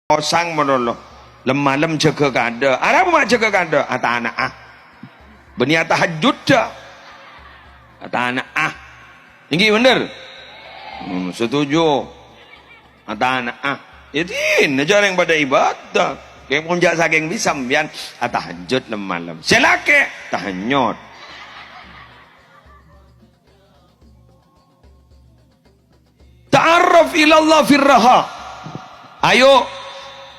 sang menolo lem jaga kada apa mak jaga kada ata anak berniat tahajud dah ata anak ini bener setuju ata anak itu nejar yang pada ibadah kayak puncak saking bisa bian tahajud lem selake tahanyut ta'arraf ilallah firraha ayo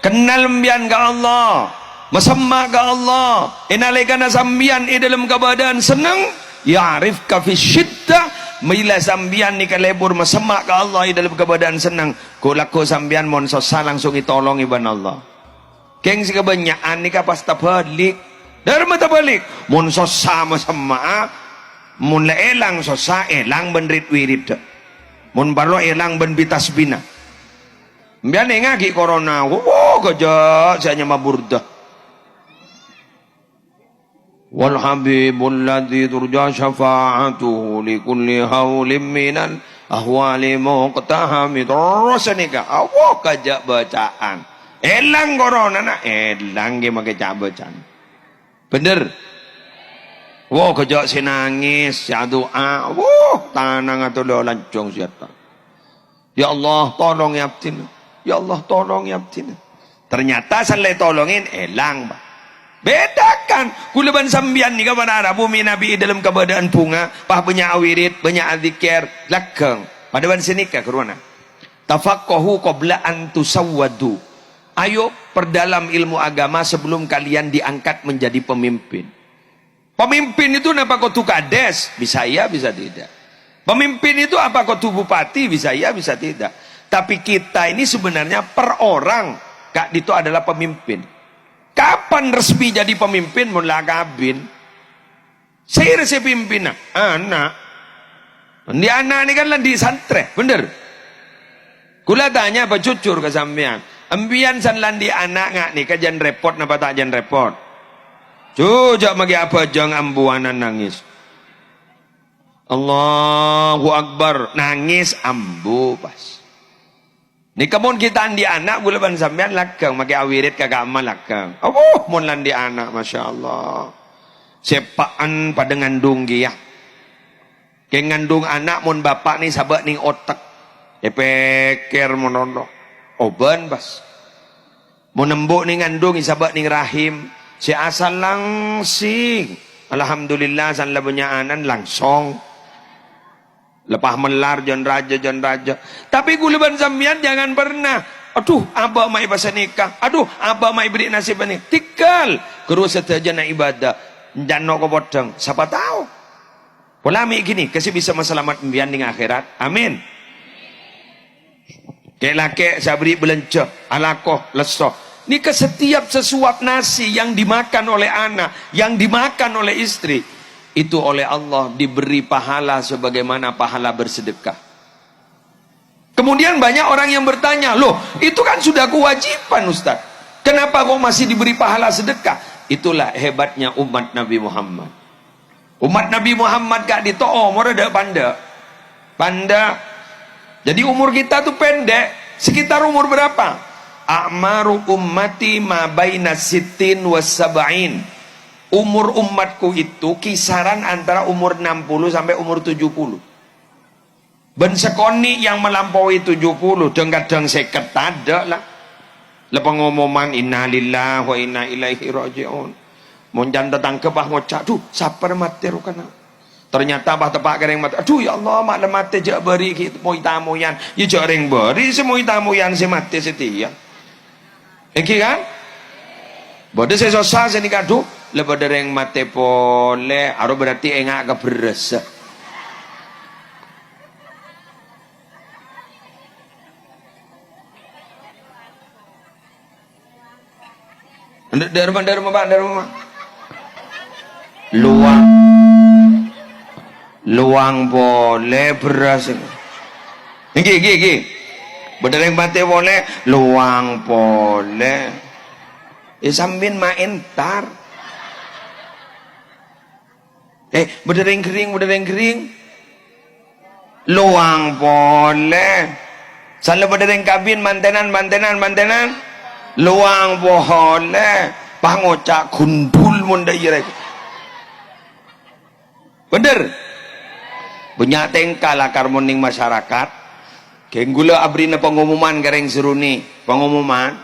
kenal mbian ke Allah masamma ke Allah inalekana sambian dalam keadaan senang ya'rif ka fi syiddah mila sambian ni kalebur masamma ke Allah dalam keadaan senang kulako sambian mon sosa langsung ditolong iban Allah keng si kebanyakan ni kapas tabalik dharma tabalik mon sosa masamma mon elang sosa elang benrit wirid mon balo elang ben bitasbina mbian ngaki corona kerja saya maburdah wal habibul ladzi turja syafa'atuhu li kulli haulin minal ahwali muqtahami terus nika Allah kajak bacaan elang corona na elang ge make bacaan bener kerja sinangis ya doa tanang atau lancung siata ya Allah tolong ya abdin ya Allah tolong ya abdin ternyata salai tolongin elang bedakan kulaban sambian ni kapan bumi nabi dalam keadaan bunga pah banyak awirid banyak adzikir lakang pada ban senika kerana tafaqahu qabla an tusawwadu ayo perdalam ilmu agama sebelum kalian diangkat menjadi pemimpin itu apa kau tu kades bisa ya bisa tidak pemimpin itu apa kau tu bupati bisa ya bisa tidak tapi kita ini sebenarnya per orang Kak itu adalah pemimpin. Kapan resmi jadi pemimpin? Mulai kabin. Saya resmi pimpin anak. Di anak ini kan di santre, bener. Kula tanya apa cucur ke sampean. Ambian san landi anak ngak nih kajian repot napa tak jan repot. Cujak magi apa jang ambuanan nangis. Allahu Akbar nangis ambu pas. Ni kamun kita di anak bulan sampean lakang maki awirit kagak amal lakang. Mun lan di anak masya-Allah. Sepaan pada ngandung ya. Ke ngandung anak mun bapak ni sabak ning otak. Epeker monono. Oban bas. Mun nembuk ning ngandung sabak ning rahim. Si asal langsing. Alhamdulillah san labanyaanan langsung. Lepas melar jon raja tapi gulaban sambian jangan pernah aduh abah mai bahasa nikah aduh abah mai beri nasib ni tikal terus saja nak ibadah jangan kau potong siapa tahu polemik gini kasih bisa meselamat mbian di akhirat amin kelake sabri belenca alakoh lesoh ni ke setiap sesuap nasi yang dimakan oleh anak yang dimakan oleh istri itu oleh Allah diberi pahala sebagaimana pahala bersedekah. Kemudian banyak orang yang bertanya, loh itu kan sudah kewajiban Ustaz. Kenapa kok masih diberi pahala sedekah? Itulah hebatnya umat Nabi Muhammad. Umat Nabi Muhammad gak ditoo, ada panda. Jadi umur kita tuh pendek. Sekitar umur berapa? A'maru ummati ma baina sittin was sab'in. Umur umatku itu kisaran antara umur 60 sampai umur 70. Ben sekoni yang melampaui 70 kadang seket ada lah. Lepas ngomongan innalillahi wa inna ilaihi raji'un. Monjan datang ke bah ngocak, "Duh, saper mati rukana." Ternyata bah tepak kereng mati. "Aduh ya Allah, mak mati jak beri gitu moi tamuyan." Ya jak reng beri semoi tamuyan si mati setia. Iki kan? Bodoh saya sosa sini kadu lepas dari yang mati pole aro berarti engak ke beres dari rumah luang pole beras iki bener yang mati pole luang pole sambil main tar berdering kering luang boleh salah berdering kabin mantenan luang boleh pangocak gundul mun daerah bener banyak tengkal akar moning masyarakat kenggula abrina pengumuman gareng seruni pengumuman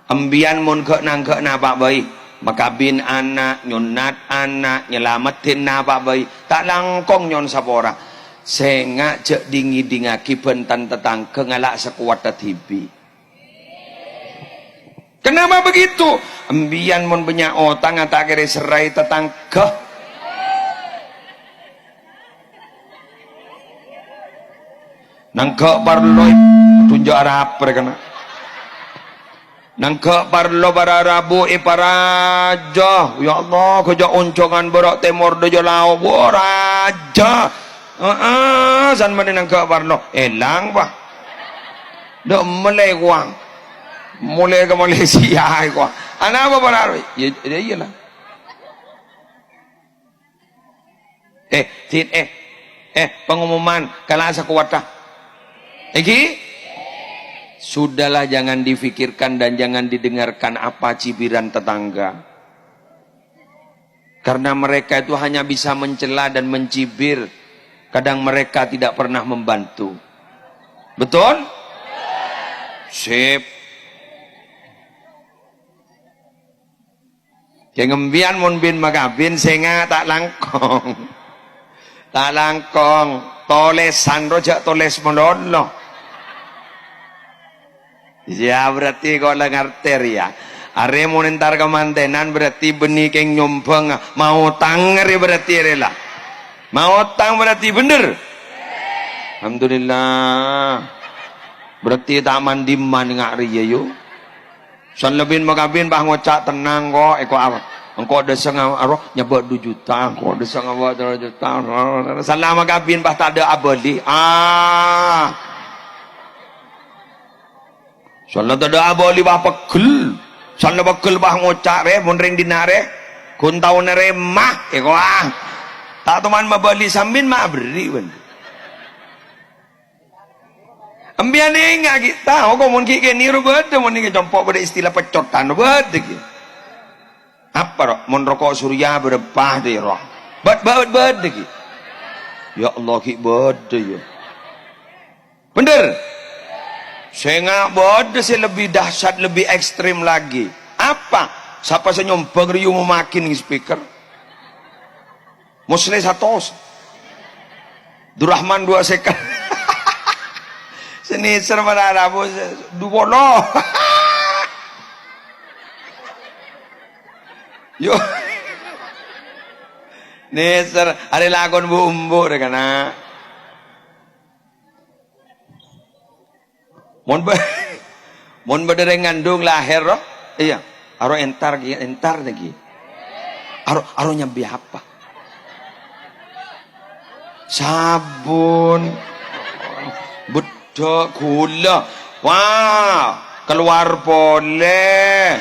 ambian mun ke na pak bayi makabin anak nyunat anak nyelamatin na pak bayi tak langkong nyon sapora senga cek dingi dingaki bentan tetang kengalak sekuat tibi. Kenapa begitu? Ambian mun banyak otang tak kira serai tetangga. Nangka parlo tunjuk arah apa kena? Nangka parlo bararabu iparaja. Ya Allah, kerja uncongan berak temor dojo lau raja. San mana nangka parlo? Elang bah. Dok melewang. Mulai ke Malaysia ko. Ana apa benar? Ya iyalah. Pengumuman kalau asa kuatah. Iki sudahlah jangan difikirkan dan jangan didengarkan apa cibiran tetangga. Karena mereka itu hanya bisa mencela dan mencibir. Kadang mereka tidak pernah membantu. Betul? Sip. Kengembian mun bin magabin senga tak langkong. Tak langkong. Tolesan rojak toles menoloh. Ya berarti kau ngerti ya. Are mun entar kemantenan berarti benih keng nyompeng. Mau tanger berarti rela. Mau tang berarti bener. Alhamdulillah. Berarti tak mandiman ngak riya yo. San lebih magabin bah ngocak tenang kok eko apa engkau ada setengah aroh nyebut 2 juta engkau ada setengah 2 juta salah magabin bah tak ada abadi salah tak ada abadi bah pegel salah pegel bah ngocak re munring dinare kun tau nere mah eko tak teman mabali sambin mah beri bener. Ambian enggak kita, kok mun ki niru bade mun iki compok pada istilah pecotan bade ki. Apa ro mun rokok surya berepah de ro. Bade ki. Ya Allah ki bade ya. Bener. Senga bade se lebih dahsyat lebih ekstrim lagi. Apa? Siapa senyombang riu memakin speaker. Muslim 100. Durrahman 2 second. Seni serba Arabu 20. Yo. Neser hari lagon bumbu deh kana. Mon bedereng ngandung lahir roh. Iya, aro entar lagi. Aro nyambi apa? Sabun. Betul gula. Wah, keluar boleh.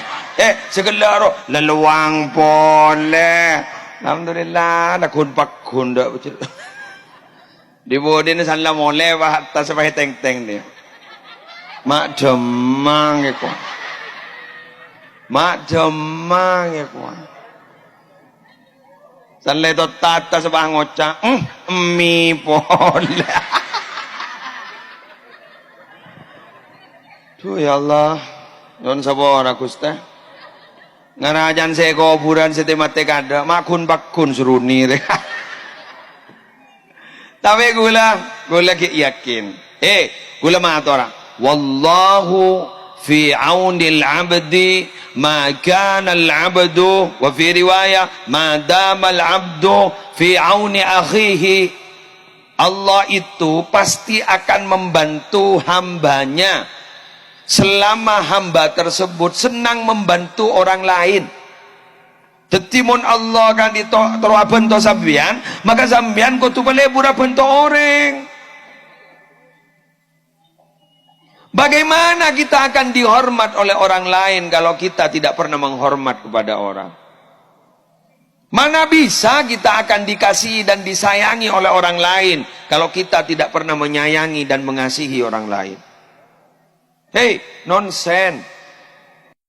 Segala leluang boleh. Alhamdulillah, dah kun pakun dah betul. Di bodi ni salah boleh bah tak sampai teng dia. Mak demang ya kau. Mak demang ya kau. Salah tu tata sebah ngocak. Mi boleh. Tuh ya Allah, non sabor aku teh. Ngarajan saya kuburan setemate kada, makun pakun suruni deh. Tapi gula ki yakin. Gula matora. Wallahu fi aunil abdi ma kana al abdu wa fi riwayah ma dama al abdu fi auni akhihi. Allah itu pasti akan membantu hambanya selama hamba tersebut senang membantu orang lain. Tetimun Allah kan itu terwabantu sambian, maka sambian kau tu boleh pura bantu orang. Bagaimana kita akan dihormat oleh orang lain kalau kita tidak pernah menghormat kepada orang? Mana bisa kita akan dikasihi dan disayangi oleh orang lain kalau kita tidak pernah menyayangi dan mengasihi orang lain? Hei, nonsen.